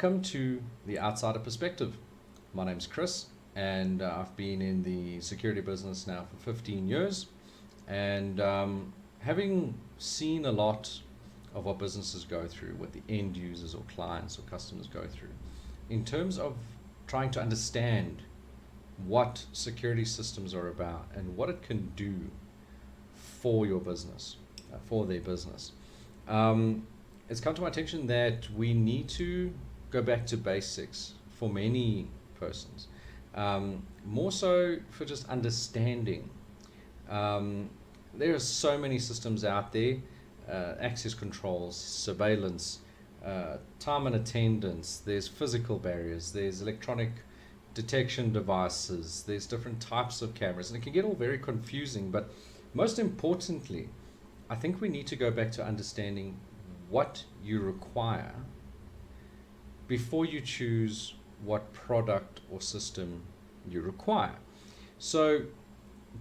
Welcome to the Outsider Perspective. My name's Chris, and I've been in the security business now for 15 years. And having seen a lot of what businesses go through, what the end users or clients or customers go through, in terms of trying to understand what security systems are about and what it can do for your business, for their business. It's come to my attention that we need to go back to basics for many persons, more so for just understanding. There are so many systems out there, access controls, surveillance, time and attendance, there's physical barriers, there's electronic detection devices, there's different types of cameras, and it can get all very confusing. But most importantly, I think we need to go back to understanding what you require before you choose what product or system you require. So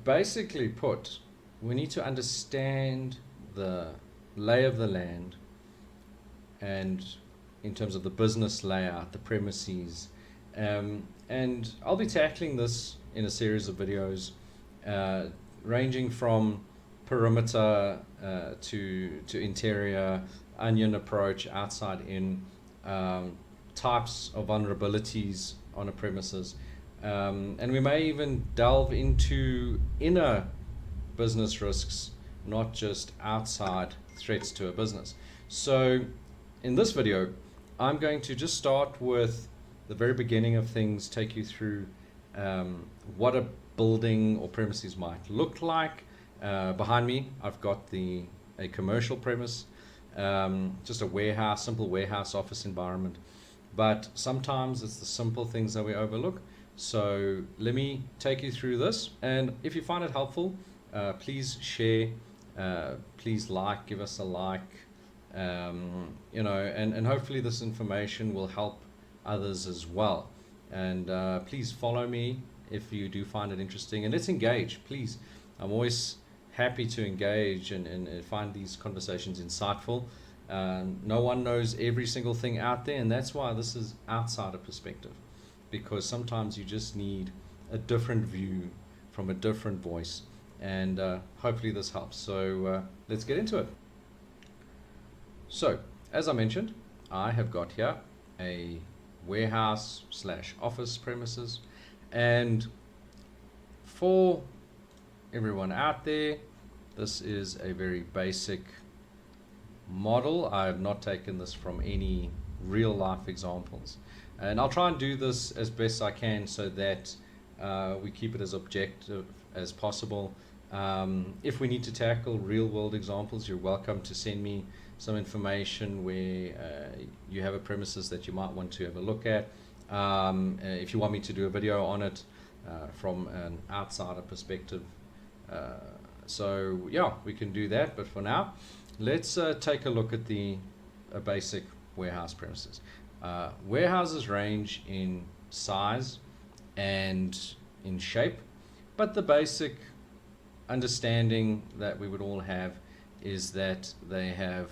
basically put, we need to understand the lay of the land, and in terms of the business layout, the premises, and I'll be tackling this in a series of videos ranging from perimeter to interior, onion approach, outside in, types of vulnerabilities on a premises, and we may even delve into inner business risks, not just outside threats to a business. So in this video, I'm going to just start with the very beginning of things, take you through what a building or premises might look like. Behind me, I've got a commercial premise, just a warehouse, simple warehouse office environment. But sometimes it's the simple things that we overlook. So let me take you through this. And if you find it helpful, please share, please like, give us a like, and hopefully this information will help others as well. And please follow me if you do find it interesting, and let's engage, please. I'm always happy to engage and find these conversations insightful. No one knows every single thing out there, and that's why this is outsider perspective, because sometimes you just need a different view from a different voice, and hopefully this helps. So let's get into it. So as I mentioned, I have got here a warehouse / office premises, and for everyone out there, this is a very basic model. I have not taken this from any real life examples, and I'll try and do this as best I can so that we keep it as objective as possible. If we need to tackle real world examples, you're welcome to send me some information where you have a premises that you might want to have a look at. If you want me to do a video on it from an outsider perspective, so yeah, we can do that. But for now, let's take a look at a basic warehouse premises. Warehouses range in size and in shape, but the basic understanding that we would all have is that they have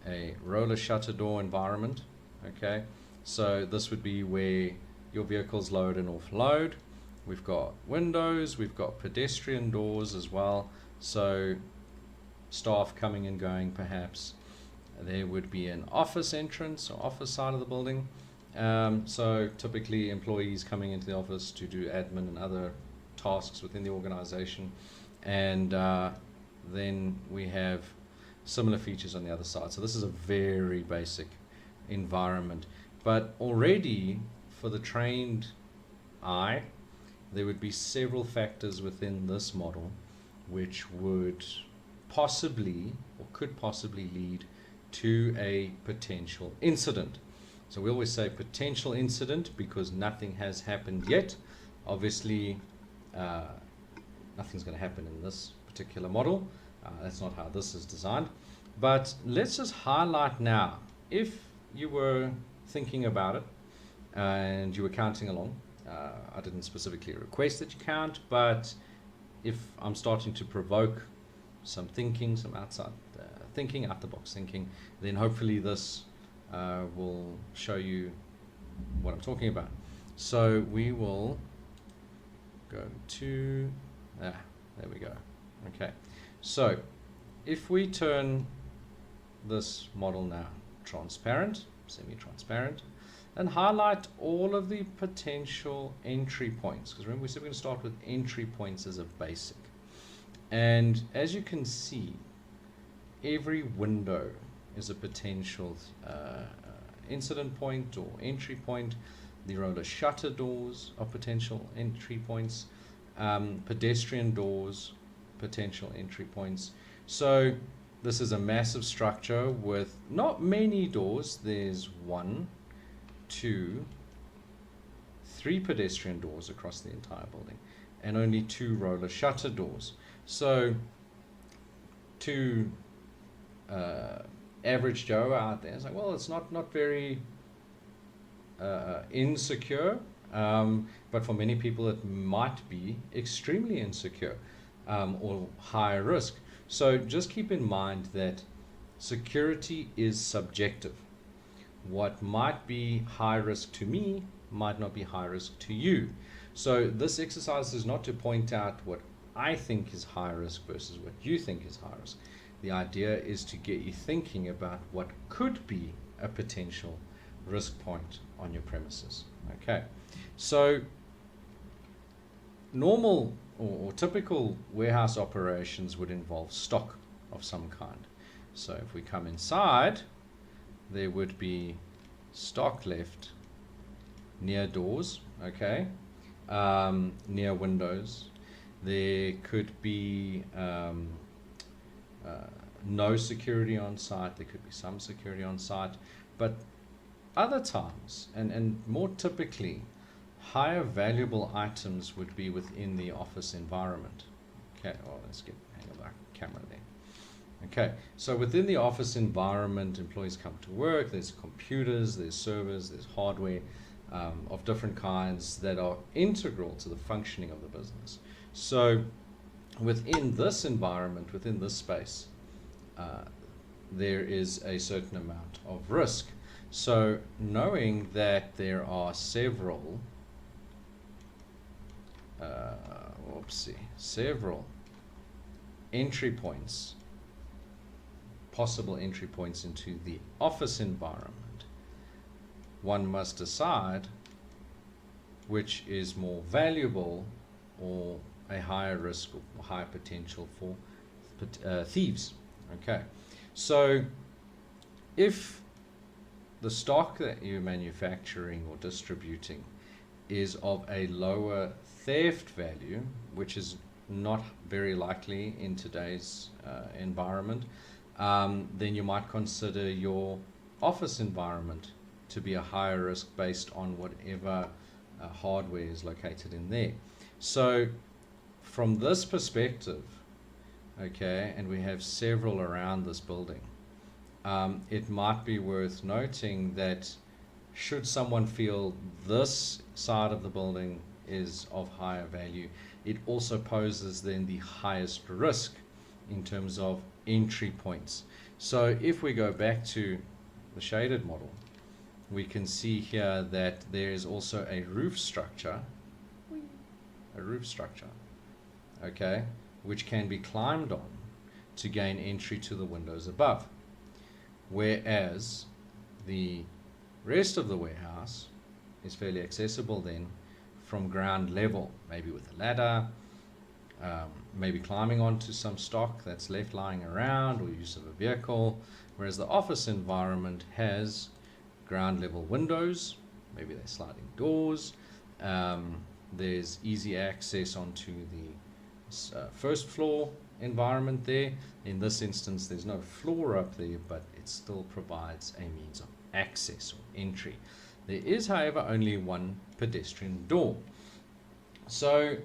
a roller shutter door environment. Okay, so this would be where your vehicles load and offload. We've got windows, we've got pedestrian doors as well, so staff coming and going perhaps. There would be an office entrance or office side of the building, so typically employees coming into the office to do admin and other tasks within the organization, and then we have similar features on the other side. So this is a very basic environment, but already for the trained eye, there would be several factors within this model which would possibly or could possibly lead to a potential incident. So we always say potential incident because nothing has happened yet. Obviously, nothing's going to happen in this particular model. That's not how this is designed. But let's just highlight now, if you were thinking about it and you were counting along, I didn't specifically request that you count, but if I'm starting to provoke some thinking, some outside thinking, out the box thinking, then hopefully this will show you what I'm talking about. So we will go to, there we go. Okay, so if we turn this model now transparent, semi-transparent, and highlight all of the potential entry points, because remember we said we're going to start with entry points as a basic. And as you can see, every window is a potential incident point or entry point. The roller shutter doors are potential entry points. Pedestrian doors, potential entry points. So this is a massive structure with not many doors. There's 1, 2, 3 pedestrian doors across the entire building, and only 2 roller shutter doors. So to average Joe out there, it's like, well, it's not very insecure, but for many people it might be extremely insecure or high risk. So just keep in mind that security is subjective. What might be high risk to me might not be high risk to you. So this exercise is not to point out what I think is high risk versus what you think is high risk. The idea is to get you thinking about what could be a potential risk point on your premises. Okay, so normal or typical warehouse operations would involve stock of some kind. So if we come inside, there would be stock left near doors, okay, near windows. There could be no security on site. There could be some security on site, but other times, and more typically, higher valuable items would be within the office environment. Okay, well, let's get hang of our camera there. Okay, so within the office environment, employees come to work. There's computers, there's servers, there's hardware of different kinds that are integral to the functioning of the business. So within this environment, within this space, there is a certain amount of risk. So knowing that there are several several entry points, possible entry points into the office environment, one must decide which is more valuable or a higher risk or higher potential for thieves. Okay, so if the stock that you're manufacturing or distributing is of a lower theft value, which is not very likely in today's environment, then you might consider your office environment to be a higher risk based on whatever hardware is located in there. So from this perspective, okay, and we have several around this building, it might be worth noting that should someone feel this side of the building is of higher value, it also poses then the highest risk in terms of entry points. So if we go back to the shaded model, we can see here that there is also a roof structure, okay, which can be climbed on to gain entry to the windows above. Whereas the rest of the warehouse is fairly accessible then from ground level, maybe with a ladder, maybe climbing onto some stock that's left lying around or use of a vehicle, whereas the office environment has ground level windows, maybe they're sliding doors, there's easy access onto the first floor environment there. In this instance there's no floor up there, but it still provides a means of access or entry. There is, however, only one pedestrian door. So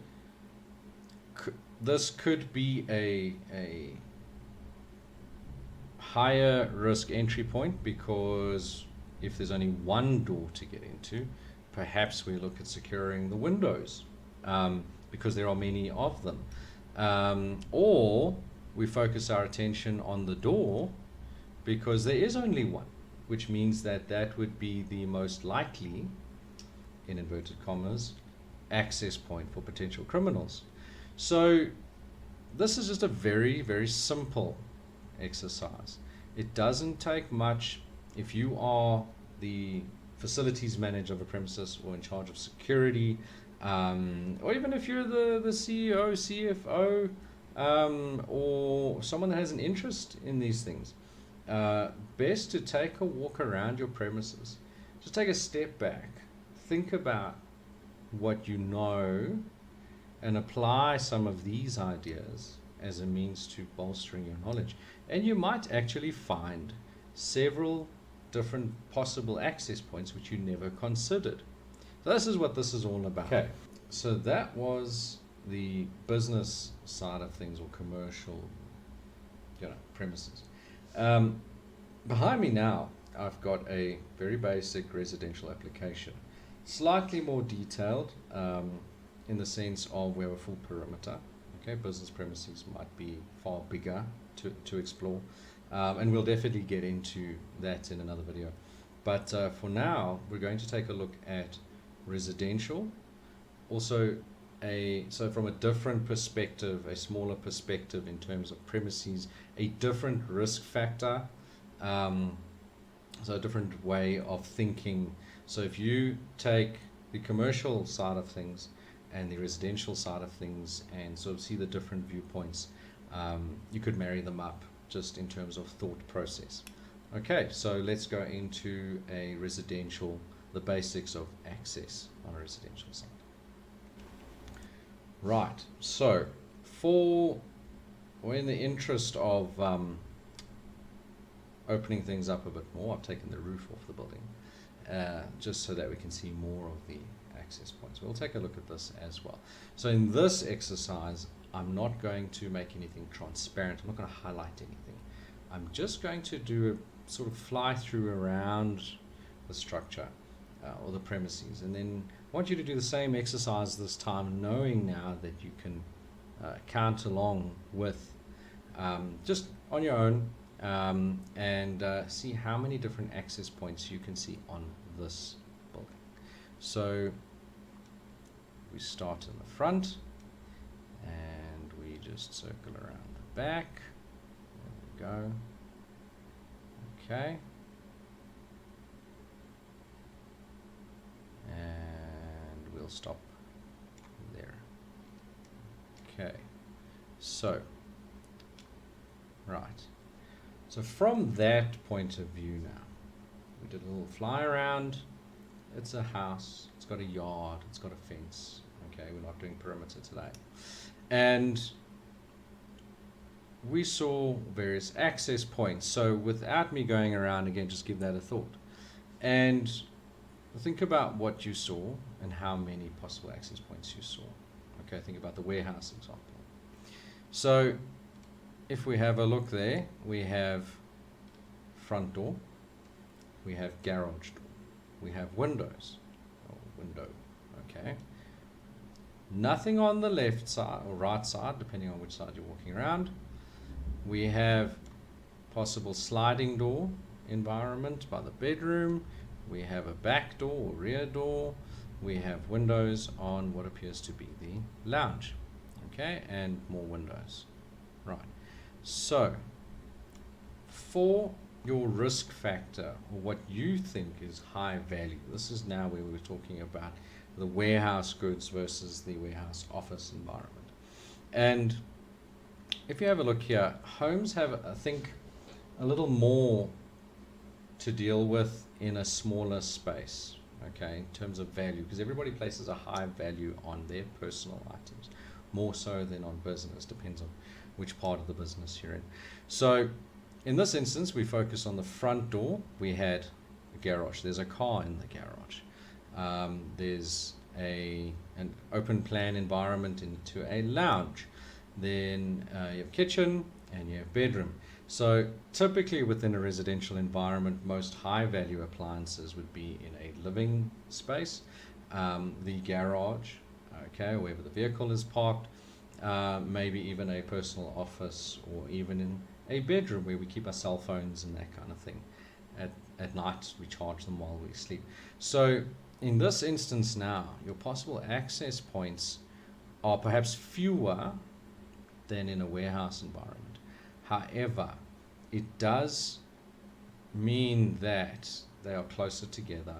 this could be a higher risk entry point, because if there's only one door to get into, perhaps we look at securing the windows because there are many of them, or we focus our attention on the door because there is only one, which means that that would be the most likely in inverted commas, access point for potential criminals. So this is just a very, very simple exercise. It doesn't take much. If you are the facilities manager of a premises or in charge of security, or even if you're the CEO, CFO, or someone that has an interest in these things, best to take a walk around your premises. Just take a step back, think about what you know, and apply some of these ideas as a means to bolstering your knowledge. And you might actually find several different possible access points which you never considered. So this is what this is all about. Okay, so that was the business side of things, or commercial, premises. Behind me now, I've got a very basic residential application, slightly more detailed in the sense of we have a full perimeter. Okay, business premises might be far bigger to explore, and we'll definitely get into that in another video. But for now, we're going to take a look at residential, also so from a different perspective, a smaller perspective in terms of premises, a different risk factor, so a different way of thinking. So if you take the commercial side of things and the residential side of things and sort of see the different viewpoints, you could marry them up just in terms of thought process. Okay, so let's go into a residential, the basics of access on a residential site. Right, so in the interest of opening things up a bit more, I've taken the roof off the building, just so that we can see more of the access points. We'll take a look at this as well. So in this exercise, I'm not going to make anything transparent. I'm not going to highlight anything. I'm just going to do a sort of fly through around the structure or the premises, and then I want you to do the same exercise this time, knowing now that you can count along with just on your own, and see how many different access points you can see on this building. So we start in the front and we just circle around the back. There we go. Okay. And we'll stop there. Okay. So, right. So from that point of view now, we did a little fly around. It's a house, it's got a yard, it's got a fence. Okay, we're not doing perimeter today. And we saw various access points. So without me going around again, just give that a thought. And think about what you saw and how many possible access points you saw. Okay, think about the warehouse example. So if we have a look there, we have front door, we have garage door, we have windows, window, okay. Nothing on the left side or right side, depending on which side you're walking around. We have possible sliding door environment by the bedroom. We have a back door or rear door. We have windows on what appears to be the lounge, okay, and more windows. Right. So, for your risk factor, or what you think is high value, this is now where we're talking about the warehouse goods versus the warehouse office environment. And if you have a look here, homes have, I think, a little more to deal with in a smaller space, okay, in terms of value, because everybody places a high value on their personal items, more so than on business, depends on which part of the business you're in. So in this instance, we focus on the front door. We had a garage. There's a car in the garage. There's an open plan environment into a lounge. Then you have kitchen and you have bedroom. So typically within a residential environment, most high value appliances would be in a living space, the garage, okay, wherever the vehicle is parked, maybe even a personal office, or even in a bedroom where we keep our cell phones and that kind of thing. At night we charge them while we sleep. So in this instance now, your possible access points are perhaps fewer than in a warehouse environment. However, it does mean that they are closer together,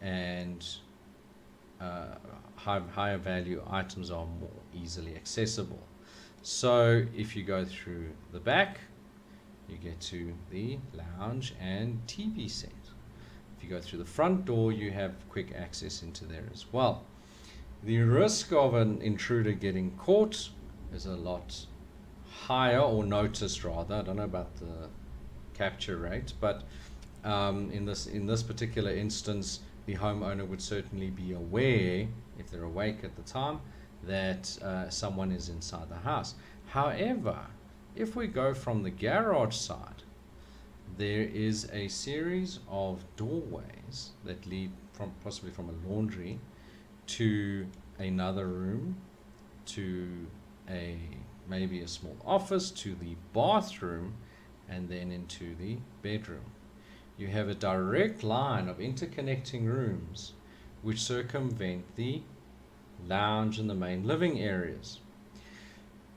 and higher value items are more easily accessible. So if you go through the back, you get to the lounge and TV set. If you go through the front door, you have quick access into there as well. The risk of an intruder getting caught is a lot higher, or noticed rather. I don't know about the capture rate, but in this particular instance, the homeowner would certainly be aware, if they're awake at the time, that someone is inside the house. However, if we go from the garage side, there is a series of doorways that lead from possibly from a laundry to another room, to maybe a small office, to the bathroom, and then into the bedroom. You have a direct line of interconnecting rooms which circumvent the lounge and the main living areas.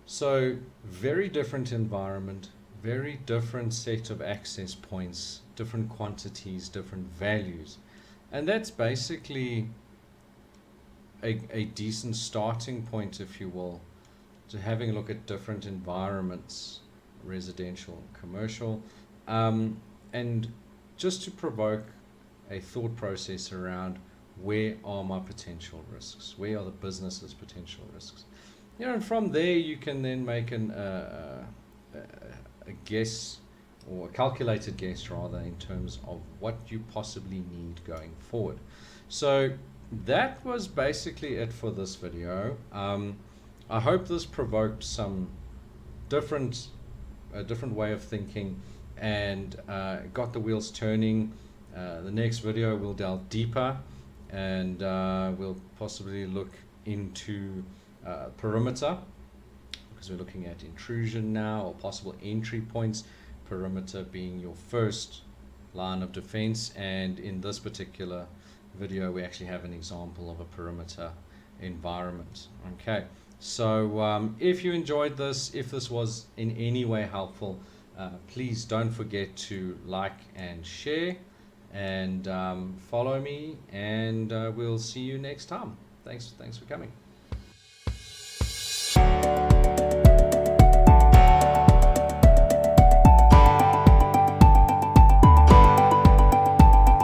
So very different environment, very different set of access points, different quantities, different values. And that's basically a decent starting point, if you will, to having a look at different environments, residential and commercial, and just to provoke a thought process around where are my potential risks, where are the business's potential risks. And from there you can then make a guess, or a calculated guess rather, in terms of what you possibly need going forward. So that was basically it for this video. I hope this provoked some different way of thinking, and got the wheels turning. The next video will delve deeper, and we'll possibly look into perimeter, because we're looking at intrusion now, or possible entry points, perimeter being your first line of defense. And in this particular video we actually have an example of a perimeter environment. Okay, so if you enjoyed this, if this was in any way helpful, please don't forget to like and share, and follow me, and we'll see you next time. Thanks for coming.